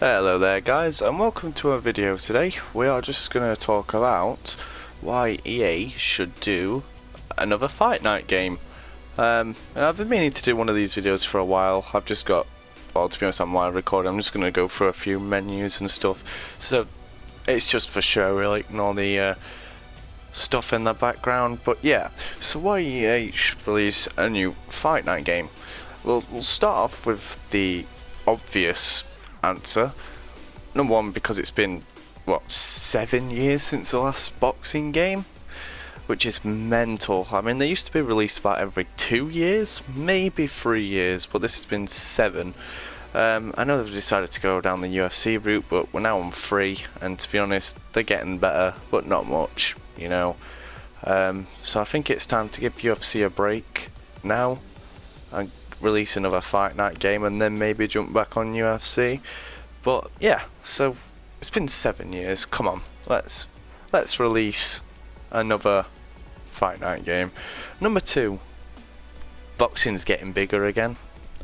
Hello there guys, and welcome to our video today. We are just going to talk about why EA should do another Fight Night game. And I've been meaning to do one of these videos for a while. I've just got, well, to be honest, I'm live recording. I'm just going to go through a few menus and stuff. So it's just for show, really, ignore the stuff in the background. But yeah, so why EA should release a new Fight Night game? Well, we'll start off with the obvious answer. Number one, because it's been, what, 7 years since the last boxing game? Which is mental. I mean, they used to be released about every 2 years, maybe 3 years, but this has been 7. I know they've decided to go down the UFC route, but we're now on 3, and to be honest, they're getting better, but not much, you know. So I think it's time to give UFC a break now, and release another Fight Night game, and then maybe jump back on UFC. But yeah, so it's been 7 years. Come on, let's release another Fight Night game. Number 2, boxing's getting bigger again.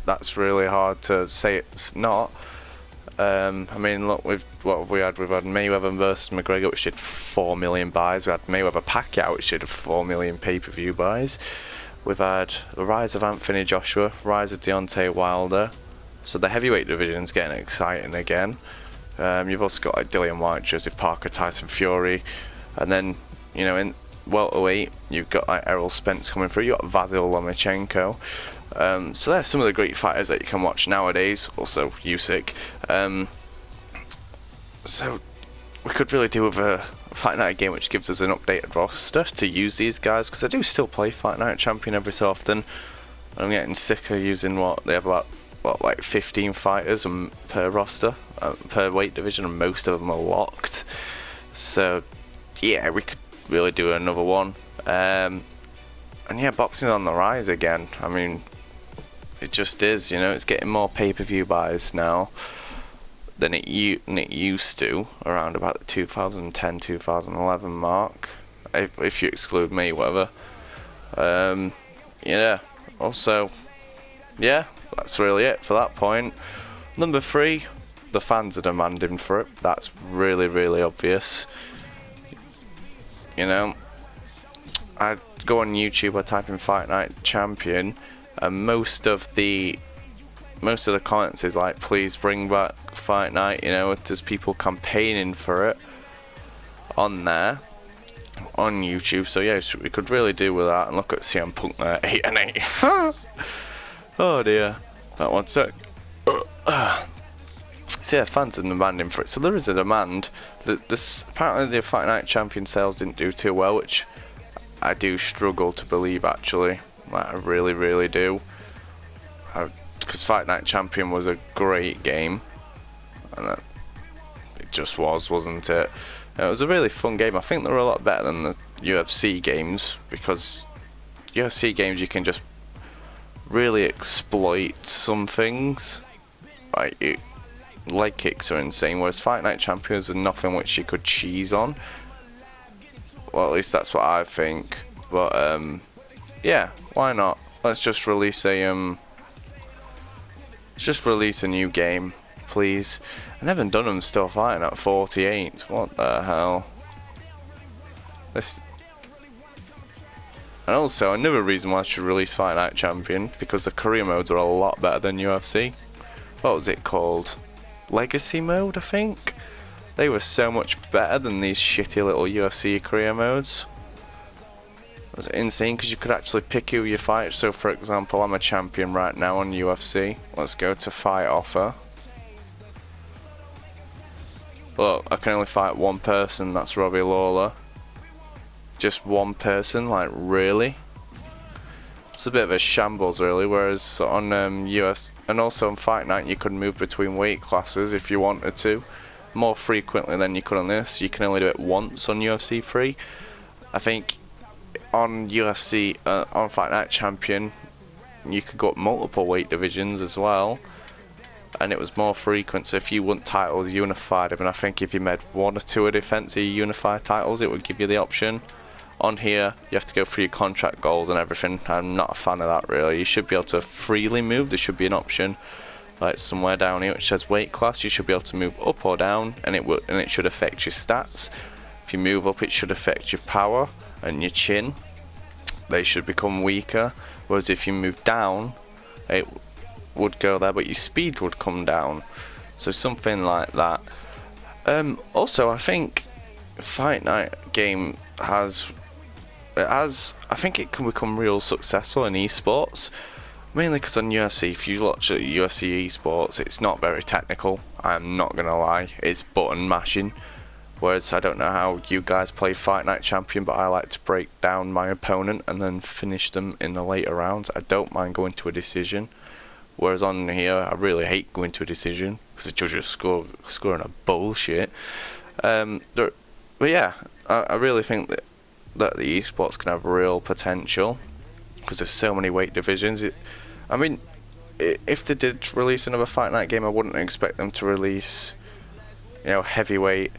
That's really hard to say it's not. I mean, look, what have we had? We've had Mayweather versus McGregor, which did 4 million buys. We had Mayweather Pacquiao, which did 4 million pay-per-view buys. We've had the rise of Anthony Joshua, rise of Deontay Wilder. So the heavyweight division's getting exciting again. You've also got like Dillian Whyte, Joseph Parker, Tyson Fury, and then, you know, in welterweight you've got like Errol Spence coming through. You've got Vasyl Lomachenko. So there's some of the great fighters that you can watch nowadays. Also Usyk. So we could really do with a Fight Night game which gives us an updated roster to use these guys, because I do still play Fight Night Champion every so often. I'm getting sick of using what they have about, what, like 15 fighters per roster, per weight division, and most of them are locked. So yeah, we could really do another one. And yeah, boxing's on the rise again. I mean, it just is, you know, it's getting more pay-per-view buys now than it used to, around about the 2010-2011 mark, if you exclude Mayweather. Yeah, also, yeah, that's really it for that point. Number 3, the fans are demanding for it. That's really, really obvious. You know, I go on YouTube, I type in Fight Night Champion, and most of the comments is like, please bring back Fight Night. You know, there's people campaigning for it on there, on YouTube. So yeah, we could really do with that. And look at CM Punk there, 8 and 8. Oh dear, that one sec. So yeah, fans are demanding for it. So there is a demand. Apparently the Fight Night Champion sales didn't do too well, which I do struggle to believe, actually. Like, I really, really do. Because Fight Night Champion was a great game, and it just wasn't it? It was a really fun game. I think they were a lot better than the UFC games, because UFC games you can just really exploit some things. Like leg kicks are insane, whereas Fight Night Champions are nothing which you could cheese on. Well, at least that's what I think. But yeah, why not? Let's just release a new game, please. And Evan Dunham's still fighting at 48. What the hell? And also, another reason why I should release Fight Night Champion, because the career modes are a lot better than UFC. What was it called? Legacy mode, I think? They were so much better than these shitty little UFC career modes. It was insane, because you could actually pick who you fight. So for example, I'm a champion right now on UFC. Let's go to fight offer. Look, I can only fight one person, that's Robbie Lawler. Just one person, like, really? It's a bit of a shambles, really. Whereas on US and also on Fight Night, you could move between weight classes if you wanted to, more frequently than you could on this. You can only do it once on UFC 3. I think on UFC, on Fight Night Champion, you could go up multiple weight divisions as well, and it was more frequent. So if you want titles, unified them, and I think if you made 1 or 2 defensive unified titles, it would give you the option. On here, you have to go through your contract goals and everything. I'm not a fan of that, really. You should be able to freely move. There should be an option. like somewhere down here which says weight class, you should be able to move up or down, and it should affect your stats. If you move up, it should affect your power and your chin. They should become weaker, whereas if you move down, it would go there, but your speed would come down. So something like that. Also, I think Fight Night game I think it can become real successful in esports, mainly because on UFC, if you watch UFC esports, it's not very technical. I'm not gonna lie, it's button mashing. Whereas I don't know how you guys play Fight Night Champion, but I like to break down my opponent and then finish them in the later rounds. I don't mind going to a decision. Whereas on here, I really hate going to a decision because the judges scoring a bullshit. But yeah, I really think that the esports can have real potential because there's so many weight divisions. I mean, if they did release another Fight Night game, I wouldn't expect them to release, heavyweight,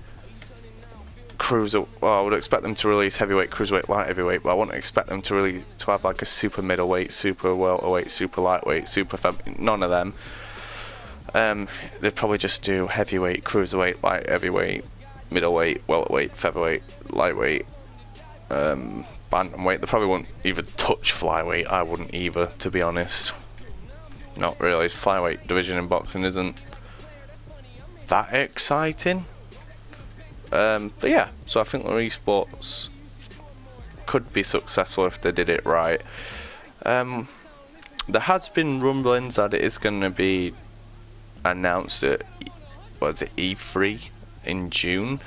cruiser. Well, I would expect them to release heavyweight, cruiserweight, light heavyweight, but I wouldn't expect them to have like a super middleweight, super welterweight, super lightweight, none of them. They'd probably just do heavyweight, cruiserweight, light heavyweight, middleweight, welterweight, featherweight, lightweight, bantamweight. They probably won't even touch flyweight. I wouldn't either, to be honest. Not really. Flyweight division in boxing isn't that exciting. But yeah, so I think the esports could be successful if they did it right. There has been rumblings that it is going to be announced at E3 in June,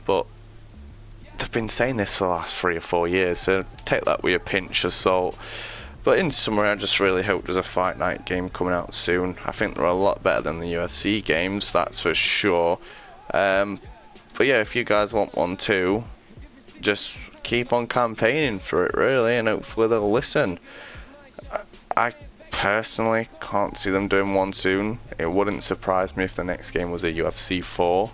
but they've been saying this for the last 3 or 4 years, so take that with a pinch of salt. But in summary, I just really hope there's a Fight Night game coming out soon. I think they're a lot better than the UFC games, that's for sure. But yeah, if you guys want one too, just keep on campaigning for it really, and hopefully they'll listen. I personally can't see them doing one soon. It wouldn't surprise me if the next game was a UFC 4,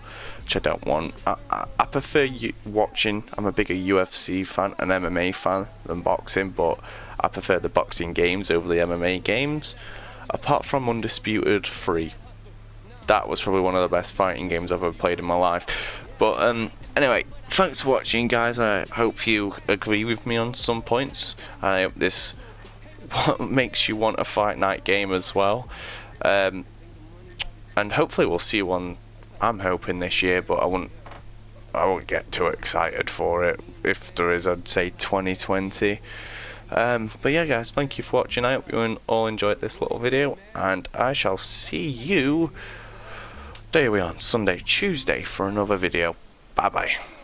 which I don't want. I prefer watching. I'm a bigger UFC fan, an MMA fan than boxing, but I prefer the boxing games over the MMA games. Apart from Undisputed 3. That was probably one of the best fighting games I've ever played in my life. But anyway, thanks for watching, guys. I hope you agree with me on some points. I hope this makes you want a Fight Night game as well. And hopefully we'll see one, I'm hoping, this year, but I won't get too excited for it. If there is, I'd say 2020. But yeah, guys, thank you for watching. I hope you all enjoyed this little video, and I shall see you day we on Sunday, Tuesday for another video. Bye bye.